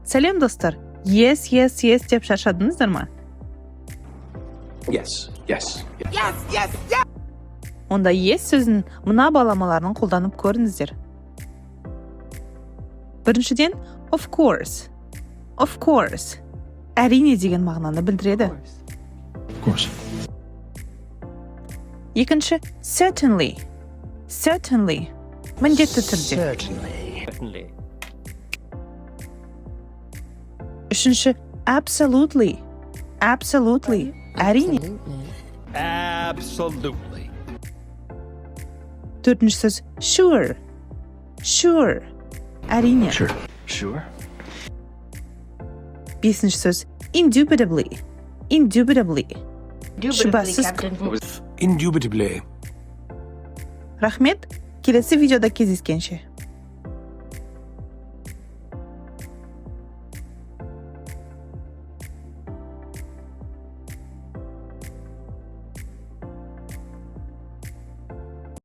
Сәлем достар. Yes деп шаршадыңыздар ма? Yes. Онда yes сөзін мына баламаларын қолданып көріңіздер. Біріншіден, of course. Of course. Әрине деген мағынаны білдіреді. Of course. Екінші, certainly. Certainly. Міндетті түрде. Certainly. Үшінші, absolutely. Absolutely. Әрине. Absolutely. Төртінші сөз, sure. Sure. Әрине. Sure. Бесінші сөз, indubitably. Indubitably. Шүбәсіз. Indubitably. Рахмет. Келесі видеода кездескенше.